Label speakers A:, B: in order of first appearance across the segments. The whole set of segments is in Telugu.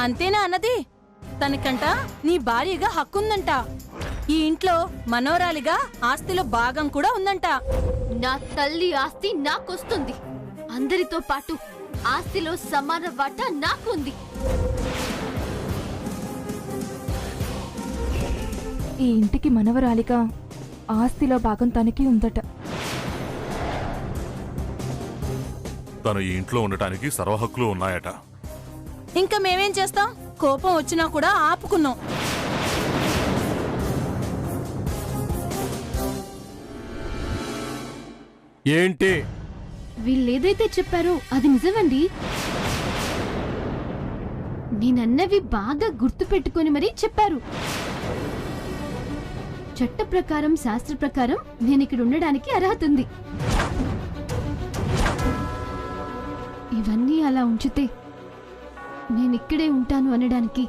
A: అంతేనా అన్నది? తనకంట నీ భార్యగా హక్కుందంట. ఈ ఇంట్లో మనోరాలిగా ఆస్తిలో భాగం కూడా ఉందంట.
B: నా తల్లి ఆస్తి నాకొస్తుంది. అందరితో పాటు ఆస్తిలో సమాన వాటా నాకుంది.
C: ఈ ఇంటికి మనవరాలిగా ఆస్తిలో భాగం తనకి ఉందట.
D: తను ఈ ఇంట్లో ఉండటానికి సర్వహక్కులు ఉన్నాయట.
A: ఇంకా మేమేం చేస్తాం? కోపం వచ్చినా కూడా ఆపుకున్నాం.
E: ఏంటి?
B: వీళ్ళేదైతే చెప్పారో అది నిజమండి. నేనన్నవి బాగా గుర్తు పెట్టుకుని మరీ చెప్పారు. చట్ట ప్రకారం, శాస్త్ర ప్రకారం నేనిక్కడ ఉండడానికి అర్హత ఉంది. ఇవన్నీ అలా ఉంచితే నేనిక్కడే ఉంటాను అనడానికి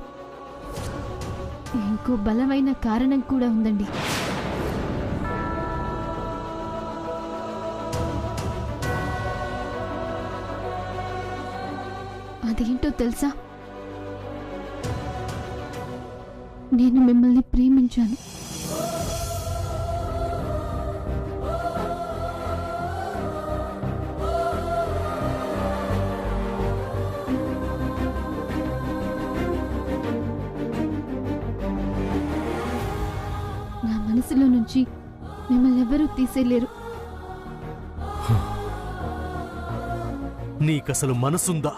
B: ఇంకో బలమైన కారణం కూడా ఉందండి. అదేంటో తెలుసా? నేను మిమ్మల్ని ప్రేమించాను. నా మనసులో నుంచి మిమ్మల్ని ఎవరూ తీసేయలేరు.
E: నీకసలు మనసుందా?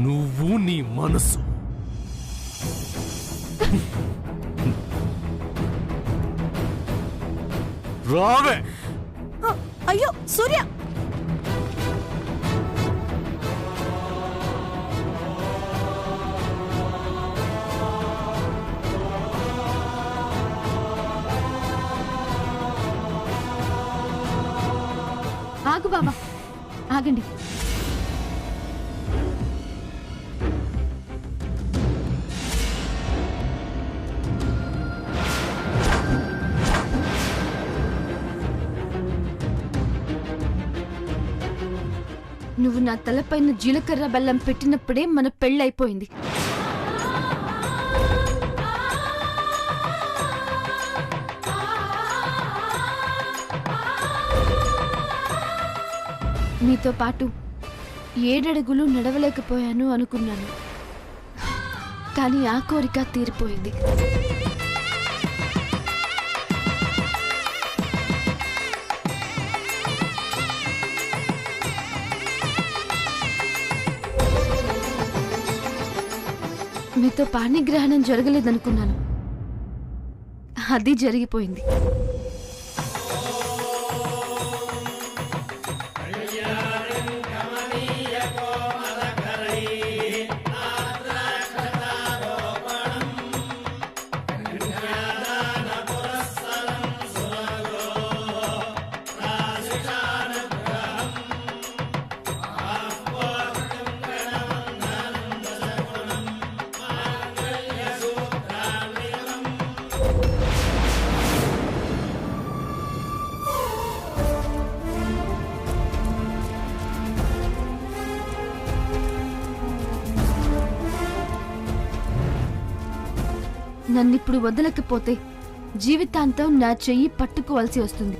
E: నువ్వు నీ మనసు రావే.
A: అయ్యో సూర్య,
B: ఆగు బాబా, ఆగండి. నువ్వు నా తలపైన జీలకర్ర బెల్లం పెట్టినప్పుడే మన పెళ్ళైపోయింది. మీతో పాటు 7 అడుగులు నడవలేకపోయాను అనుకున్నాను, కానీ ఆ కోరిక తీరిపోయింది. మీతో పాణిగ్రహణం జరగలేదనుకున్నాను, అది జరిగిపోయింది. నన్నిప్పుడు వదలకపోతే జీవితాంతం నా చెయ్యి పట్టుకోవాల్సి వస్తుంది.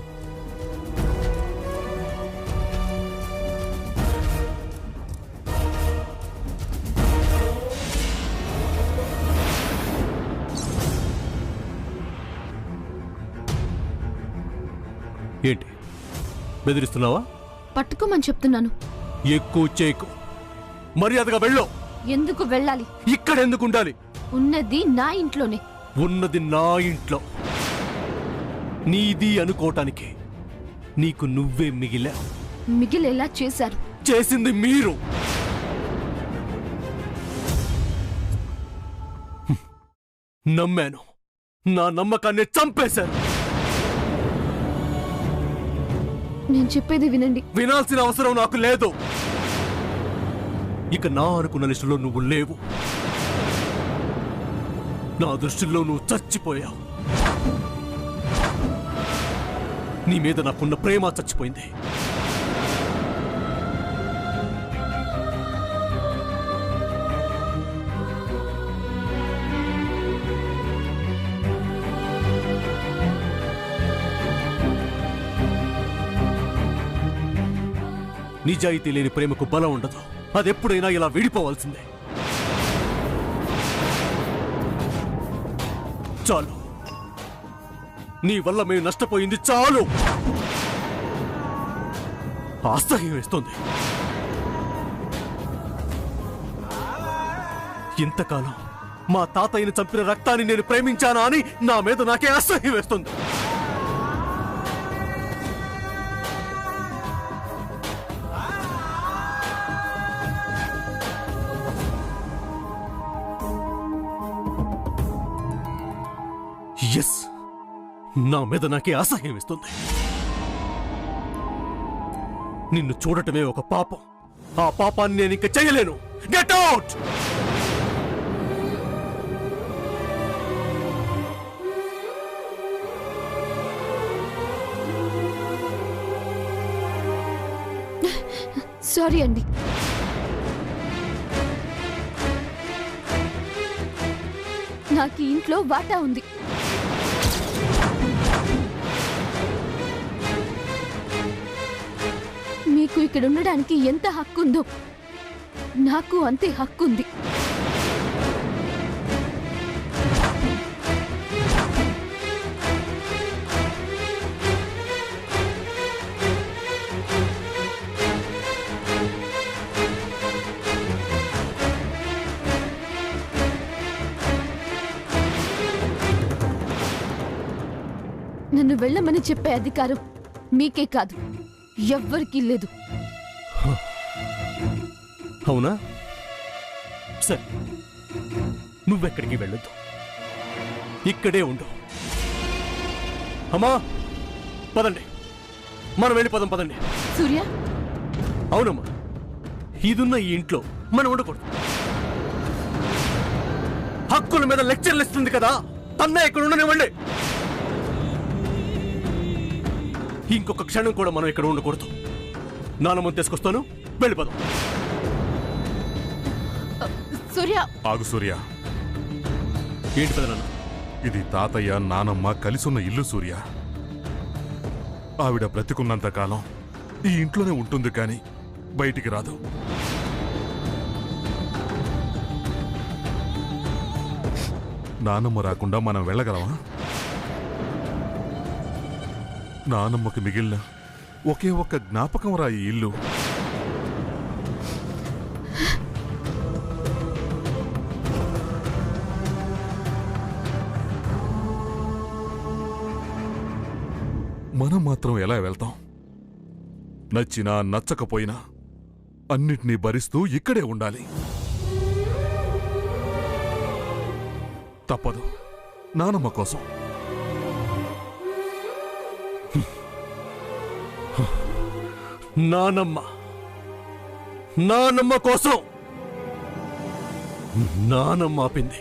E: ఏంటి బెదిరిస్తున్నావా?
B: పట్టుకోమని చెప్తున్నాను.
E: ఎక్కువ చేయకు, మర్యాదగా వెళ్ళు.
B: ఎందుకు వెళ్ళాలి?
E: ఇక్కడెందుకు ఉండాలి?
B: ఉన్నది నా ఇంట్లోనే.
E: ఉన్నది నా ఇంట్లో, నీది అనుకోవటానికి నీకు నువ్వే మిగిలావు.
B: మిగిలేలా చేశారు.
E: చేసింది మీరు. నమ్మాను, నా నమ్మకాన్ని చంపేశారు.
B: నేను చెప్పేది వినండి.
E: వినాల్సిన అవసరం నాకు లేదు. ఇక నా అనుకున్న లిస్టులో నువ్వు లేవు. నా దృష్టిలో నువ్వు చచ్చిపోయావు. నీ మీద నాకున్న ప్రేమ చచ్చిపోయింది. నిజాయితీ లేని ప్రేమకు బలం ఉండదు. అదెప్పుడైనా ఇలా విడిపోవాల్సిందే. చాలు, నీ వల్ల మేము నష్టపోయింది చాలు. అసహ్యం వేస్తుంది. ఇంతకాలం మా తాతయ్యని చంపిన రక్తాన్ని నేను ప్రేమించానా అని నా మీద నాకే అసహ్యం వేస్తుంది. ఎస్, నా మీద నాకే అసహ్యం వేస్తుంది. నిన్ను చూడటమే ఒక పాపం. ఆ పాపాన్ని నేను ఇంక చేయలేను. Get out!
B: సారీ అండి. నాకు ఈ ఇంట్లో వాటా ఉంది. మీకు ఇక్కడ ఉండడానికి ఎంత హక్కు ఉందో నాకు అంతే హక్కు ఉంది. నన్ను వెళ్ళమని చెప్పే అధికారం మీకే కాదు, ఎవ్వరికీ లేదు.
E: అవునా? సరే, నువ్వెక్కడికి వెళ్ళొద్దు, ఇక్కడే ఉండు. అమ్మా, పదండి, మనం వెళ్ళిపోదాం. పదండి.
B: సూర్య,
E: అవునమ్మా, ఇదున్న ఈ ఇంట్లో మనం ఉండకూడదు. హక్కుల మీద లెక్చర్లు ఇస్తుంది కదా, తన్నే ఇక్కడ ఉండనివ్వండి. ఇంకొక క్షణం కూడా మనం ఇక్కడ ఉండకూడదు. నానమ్మ తీసుకొస్తాను, వెళ్ళిపోదాం.
B: సూర్య.
D: ఆగు సూర్య.
E: ఏంటి పెదనాన్న?
D: ఇది తాతయ్య నానమ్మ కలిసున్న ఇల్లు సూర్య. ఆవిడ బ్రతికున్నంత కాలం ఈ ఇంట్లోనే ఉంటుంది, కానీ బయటికి రాదు. నానమ్మ రాకుండా మనం వెళ్ళగలమా? నానమ్మకి మిగిలిన ఒకే ఒక్క జ్ఞాపకం రా ఈ ఇల్లు. మనం మాత్రం ఎలా వెళ్తాం? నచ్చినా నచ్చకపోయినా అన్నిటినీ భరిస్తూ ఇక్కడే ఉండాలి. తప్పదు, నానమ్మ కోసం.
E: నానమ్మ కోసం నానమ్మ ఆపింది.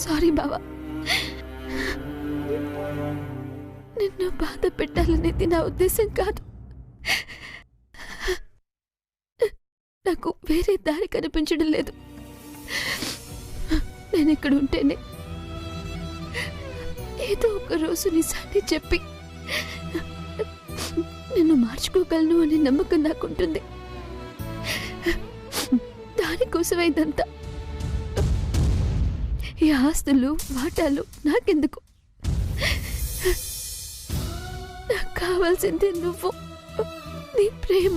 B: సారీ బావా, నిన్ను బాధ పెట్టాలనేది నా ఉద్దేశం కాదు. నాకు వేరే దారి కనిపించడం లేదు. నేను ఇక్కడ ఉంటేనే ఏదో ఒక రోజు నిజాన్ని చెప్పి నిన్ను మార్చుకోగలను అనే నమ్మకం నాకుంటుంది. దానికోసమే ఇదంతా. ఈ ఆస్తులు వాటాలు నాకెందుకు? నాకు కావాల్సింది నువ్వు, నీ ప్రేమ.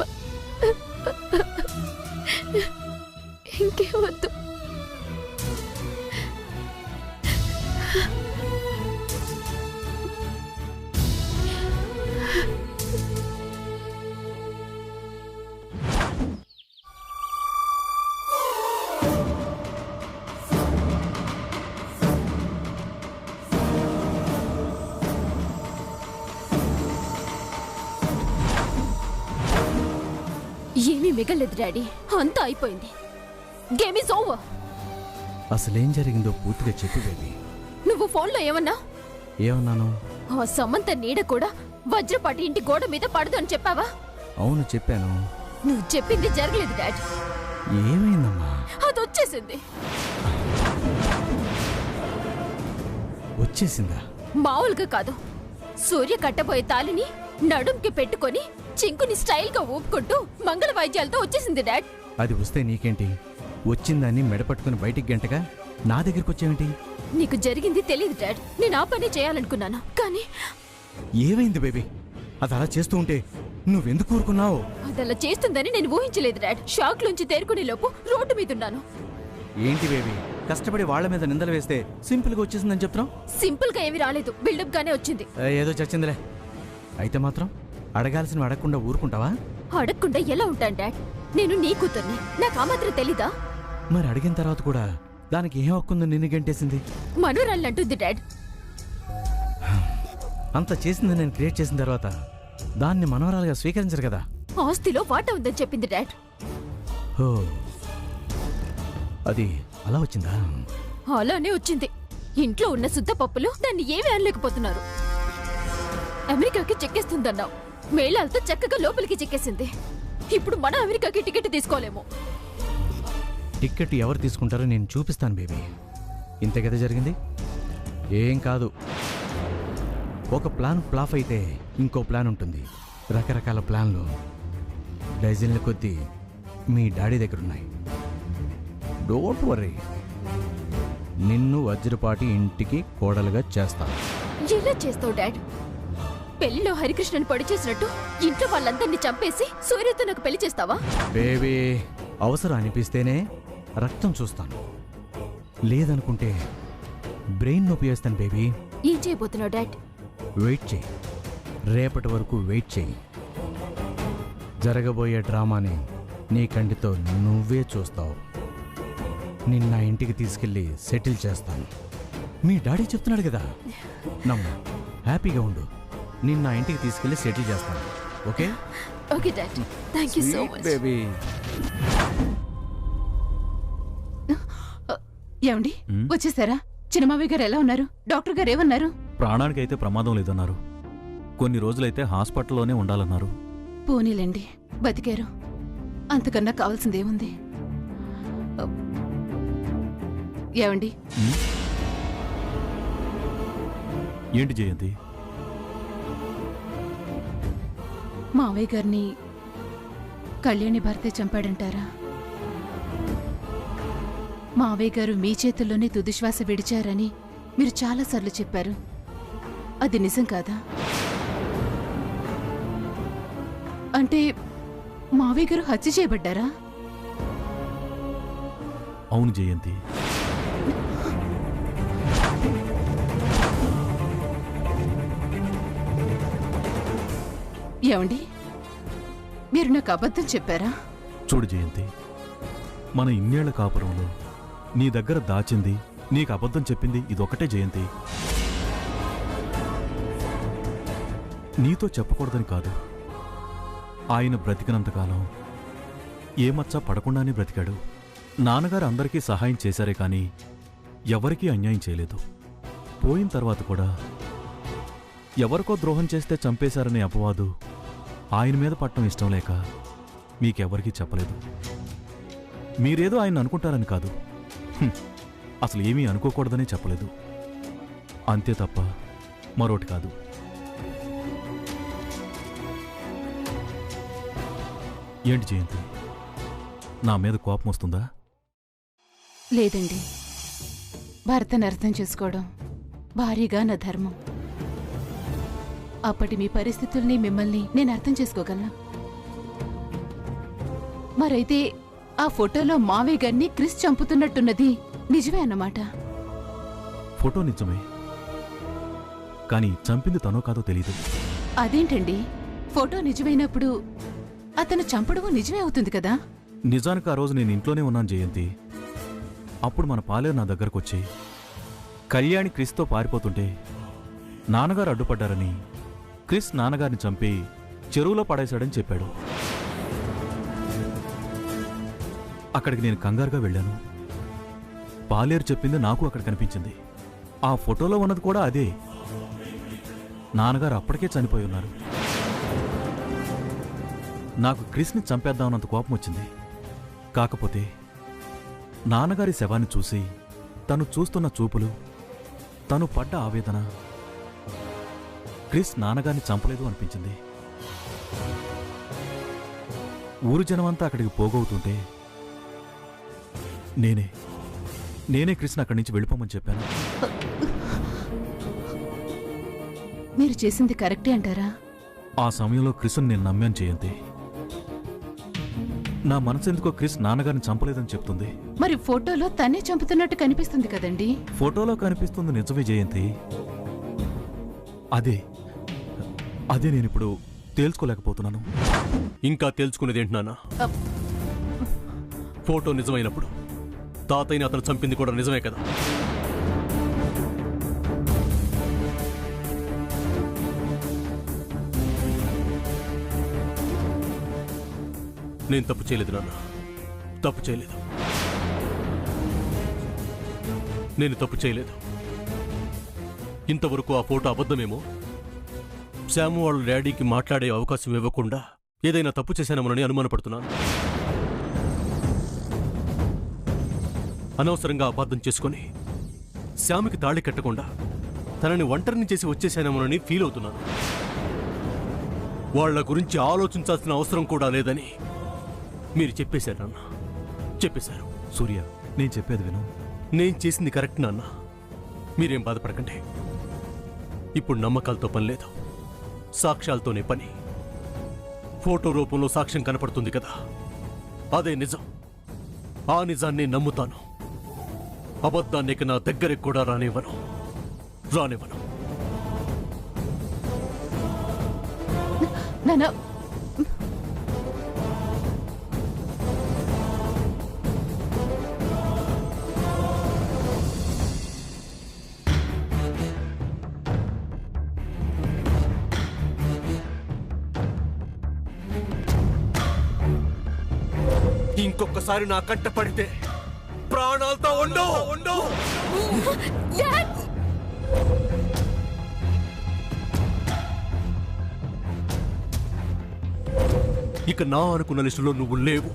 B: ఇంకే వద్దు. మిగలేదు డాడీ, అంతా అయిపోయింది. Game is over.
F: అసలేం జరిగిందో పూర్తిగా చెప్పు బేబీ.
B: నువ్వు ఫోన్లో ఏమన్నా?
F: ఏమన్నాను?
B: ఆ సమంత నీడ కూడా వజ్రపాటి ఇంటి గోడ మీద పడదు అని చెప్పావా?
F: అవును చెప్పాను.
B: నువ్వు చెప్పింది జరగలేదు డాడీ.
F: ఏమైందమ్మా?
B: అది వచ్చేసింది.
F: వచ్చేసిందా?
B: మామూలుగా కాదు, సూర్య కట్టబోయే తాలిని నడుంకి పెట్టుకొని చింకుని స్టైల్ గా ఊపుకుంటూ మంగళ వాయిద్యాలతో వచ్చేసింది డాడ్.
F: అది వస్తే నీకేంటి? వచ్చిందాన్ని మెడపట్టుకుని బయటికి గంటగా నా దగ్గరికి వచ్చేమిటి?
B: నీకు జరిగింది తెలియదు డాడ్. నేను ఆ పని చేయాలనుకున్నాను, కానీ
F: ఏమైంది బేబీ? అది అలా చేస్తూ ఉంటే నువ్వెందుకు ఊరుకున్నావు?
B: అది అలా చేస్తుందని నేను ఊహించలేదు డాడ్. షాక్ నుంచి తేరుకునే లోపు రోడ్డు మీద ఉన్నాను.
F: ఏంటి బేబీ, కష్టపడి వాళ్ళ మీద నిందలు వేస్తే సింపుల్ గా వచ్చేసిందని చెప్తున్నావు?
B: సింపుల్ గా ఏమీ రాలేదు, బిల్డప్ గానే వచ్చింది.
F: ఏదో చచ్చిందిలే. అయితే మాత్రం అడగాల్సినవి అడగకుండా ఊరుకుంటావా?
B: అడగకుండా ఎలా ఉంటాను డాడ్? నేను నీ కూతుర్ని, నాకు ఆ మాత్రం తెలీదా?
F: మరి అడిగిన తర్వాత కూడా దానికి ఏం హక్కుందో నిన్ను గంటేసింది?
B: మనోరాళ్ళంటుంది డాడ్.
F: అంత చేసింది నేను క్రియేట్ చేసిన తర్వాత దాన్ని మనోరాలుగా స్వీకరించరు కదా.
B: ఆస్తిలో వాటా ఉందని చెప్పింది డాడ్.
F: ఓ, అది అలా వచ్చిందా?
B: అలానే వచ్చింది. ఇంట్లో ఉన్న శుద్ధ పప్పులు దాన్ని ఏమీ అనలేకపోతున్నారు. అమెరికాకి చెక్కేస్తుందన్నావు, మేళాలతో చక్కగా లోపలికి చెక్కేసింది. ఇప్పుడు మన అమెరికాకి టికెట్ తీసుకోలేము.
F: టికెట్ ఎవరు తీసుకుంటారో నేను చూపిస్తాను బేబీ. ఇంతే కదా జరిగింది? ఏం కాదు. ఒక ప్లాన్ ఫ్లాప్ అయితే ఇంకో ప్లాన్ ఉంటుంది. రకరకాల ప్లాన్లు డజన్ల కొద్దీ మీ డాడీ దగ్గర ఉన్నాయి. డోంట్ వర్రీ, నిన్ను వజ్రపాటి ఇంటికి కోడలుగా చేస్తాను.
B: ఎలా చేస్తావు డాడ్? పెళ్లిలో హరికృష్ణని పొడి చేసినట్టు ఇంట్లో వాళ్ళందరినీ చంపేసి సూర్యతో నాకు పెళ్లి చేస్తావా?
F: బేబీ, అవసరం అనిపిస్తేనే రక్తం చూస్తాను, లేదనుకుంటే బ్రెయిన్ నొప్పి వేస్తాను బేబీ.
B: ఏం చేయబోతున్నావు డాడ్?
F: వెయిట్ చేయి, రేపటి వరకు వెయిట్ చేయి. జరగబోయే డ్రామాని నీ కంటితో నువ్వే చూస్తావు. నిన్న ఇంటికి తీసుకెళ్ళి సెటిల్ చేస్తాను. మీ డాడీ చెప్తున్నాడు కదా, నమ్ము, హ్యాపీగా ఉండు. నిన్న ఇంటికి తీసుకెళ్ళి సెటిల్ చేస్తాను. Okay?
B: Okay dad, thank you so much.
F: Baby.
G: ఏమండి, వచ్చేసారా? చిన్నమావయ్య గారు ఎలా ఉన్నారు? డాక్టర్ గారు ఏమన్నారు?
H: ప్రాణానికైతే ప్రమాదం లేదన్నారు. కొన్ని రోజులైతే హాస్పిటల్లోనే ఉండాలన్నారు.
G: పోనీలండి, బతికారు. అంతకన్నా కావాల్సిందేముంది? ఏమండి,
H: ఏంటి జయంతి?
G: మావయ్య గారిని కళ్యాణి భర్తే చంపాడంటారా? మావయ్య గారు మీ చేతుల్లోనే తుదిశ్వాస విడిచారని మీరు చాలాసార్లు చెప్పారు. అది నిజం కాదా? అంటే మావయ్య గారు హత్య చేయబడ్డారా?
H: అవును జయంతి.
G: ఏమండి, మీరు నాకు అబద్ధం చెప్పారా?
H: చూడు జయంతి, మన ఇన్నేళ్ల కాపురంలో నీ దగ్గర దాచింది, నీకు అబద్ధం చెప్పింది ఇదొక్కటే జయంతి. నీతో చెప్పకూడదని కాదు. ఆయన బ్రతికినంతకాలం ఏ మచ్చ పడకుండానే బ్రతికాడు. నాన్నగారు అందరికీ సహాయం చేశారే కానీ ఎవరికీ అన్యాయం చేయలేదు. పోయిన తర్వాత కూడా ఎవరికో ద్రోహం చేస్తే చంపేశారనే అపవాదు ఆయన మీద పట్టడం ఇష్టం లేక మీకెవరికీ చెప్పలేదు. మీరేదో ఆయన అనుకుంటారని కాదు, అసలు ఏమీ అనుకోకూడదనే చెప్పలేదు. అంతే తప్ప మరోటి కాదు. ఏంటి జయంతి, నా మీద కోపం వస్తుందా?
G: లేదండి, భర్తను అర్థం చేసుకోవడం భారీగా నా ధర్మం. అప్పటి మీ పరిస్థితుల్ని, మిమ్మల్ని నేను అర్థం చేసుకోగలను. మరైతే ఆ ఫోటోలో మావయ్య గారిని క్రిస్ చంపుతున్నట్టున్నది నిజమే అన్నమాట?
H: ఫోటో నిజమే, కానీ చంపింది తనో కాదో తెలీదు.
G: అదేంటండి, ఫోటో నిజమైనప్పుడు అతను చంపడం నిజమే అవుతుంది కదా?
H: నిజానికి ఆ రోజు నేను ఇంట్లోనే ఉన్నాను జయంతి. అప్పుడు మన పాలేరు నా దగ్గరకొచ్చి కళ్యాణి క్రిస్తో పారిపోతుంటే నాన్నగారు అడ్డుపడ్డారని, క్రిస్ నాన్నగారిని చంపి చెరువులో పడేశాడని చెప్పాడు. అక్కడికి నేను కంగారుగా వెళ్ళాను. పాలేరు చెప్పింది నాకు అక్కడ కనిపించింది. ఆ ఫోటోలో ఉన్నది కూడా అదే. నాన్నగారు అప్పటికే చనిపోయి ఉన్నారు. నాకు క్రిస్ని చంపేద్దామన్నంత కోపం వచ్చింది. కాకపోతే నాన్నగారి శవాన్ని చూసి తను చూస్తున్న చూపులు, తను పడ్డ ఆవేదన, క్రిస్ నాన్నగారిని చంపలేదు అనిపించింది. ఊరు జనమంతా అక్కడికి పోగవుతుంటే నేనే క్రిస్ని అక్కడి నుంచి వెళ్ళిపోమని చెప్పాను.
G: మీరు చేసింది కరెక్టే అంటారా?
H: ఆ సమయంలో క్రిస్ని నేను నమ్మాను జయంతి. నా మనసు ఎందుకో క్రిస్ నాన్నగారిని చంపలేదని చెప్తుంది.
G: మరి ఫోటోలో తనే చంపుతున్నట్టు కనిపిస్తుంది కదండి.
H: ఫోటోలో కనిపిస్తుంది నిజమే జయంతి. అదే నేనిప్పుడు తేల్చుకోలేకపోతున్నాను.
E: ఇంకా తేల్చుకునేదేంటి నాన్న? ఫోటో నిజమైనప్పుడు తాతయ్యని అతను చంపింది కూడా నిజమే కదా? నేను తప్పు చేయలేదు నాన్న, తప్పు చేయలేదు. నేను తప్పు చేయలేదు. ఇంతవరకు ఆ ఫోటో అబద్ధమేమో, శాము వాళ్ళ డాడీకి మాట్లాడే అవకాశం ఇవ్వకుండా ఏదైనా తప్పు చేశానేమోనని అనుమానపడుతున్నాను. అనవసరంగా అబద్ధం చేసుకుని శ్యామ్కి తాళి కట్టకుండా తనని ఒంటరిని చేసి వచ్చేసానేమోనని ఫీల్ అవుతున్నాను. వాళ్ల గురించి ఆలోచించాల్సిన అవసరం కూడా లేదని మీరు చెప్పేశారు నాన్న, చెప్పేశారు.
H: సూర్య, నేను చెప్పేది విను.
E: నేను చేసింది కరెక్ట్ నాన్న, మీరేం బాధపడకండి. ఇప్పుడు నమ్మకాలతో పని లేదు, సాక్ష్యాలతోనే పని. ఫోటో రూపంలో సాక్ష్యం కనపడుతుంది కదా, అదే నిజం. ఆ నిజాన్ని నమ్ముతాను. అబద్ధాన్ని నా దగ్గరికి కూడా రానివ్వను.
G: నాన్న,
E: ఇంకొకసారి నా కంట పడితే ప్రాణాలతో ఉండవు. ఇక నా అనుకున్న లిస్టులో నువ్వు లేవు.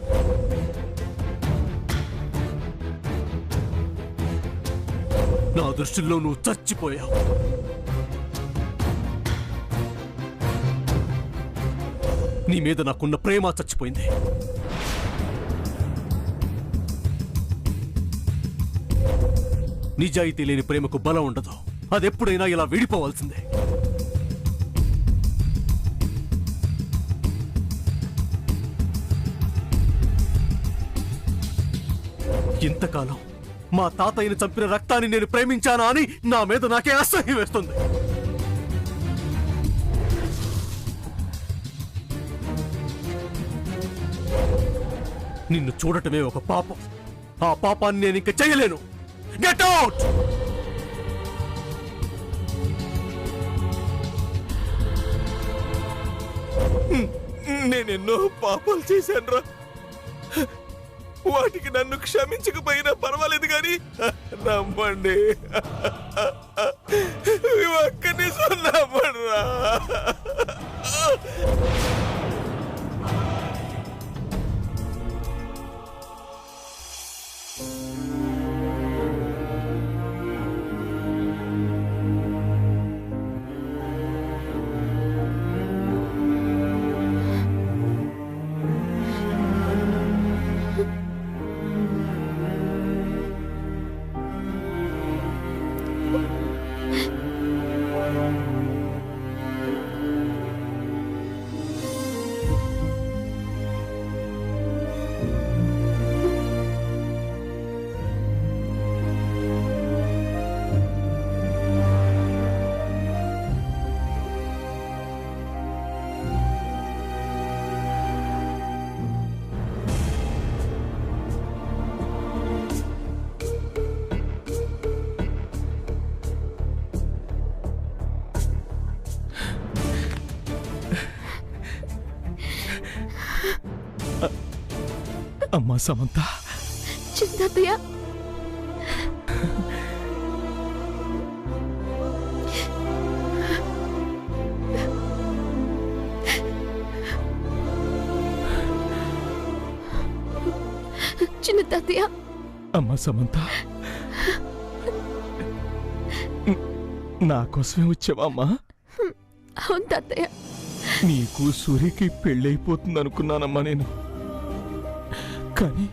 E: నా దృష్టిలో నువ్వు చచ్చిపోయావు. నీ మీద నాకున్న ప్రేమ చచ్చిపోయింది. నిజాయితీ లేని ప్రేమకు బలం ఉండదు. అదెప్పుడైనా ఇలా విడిపోవాల్సిందే. ఇంతకాలం మా తాతయ్యని చంపిన రక్తాన్ని నేను ప్రేమించానా అని నా మీద నాకే అసహ్యం వేస్తుంది. నిన్ను చూడటమే ఒక పాపం. ఆ పాపాన్ని నేను ఇంక చేయలేను. Get out!
I: నేనెన్నో పాపాలు చేశానురా. వాటికి నన్ను క్షమించకపోయినా పర్వాలేదు కానీ నమ్మండి, ఒక్క నిజం నమ్మడ్రా.
E: అమ్మా సమంత,
B: చిన్న తాతయ్య చిన్న తాతయ్య.
J: అమ్మా సమంత, నా కోసమే వచ్చావా అమ్మా?
B: అవును తాతయ్య.
J: నీకు సూర్యకి పెళ్ళైపోతుంది అనుకున్నానమ్మా నేను, కానీ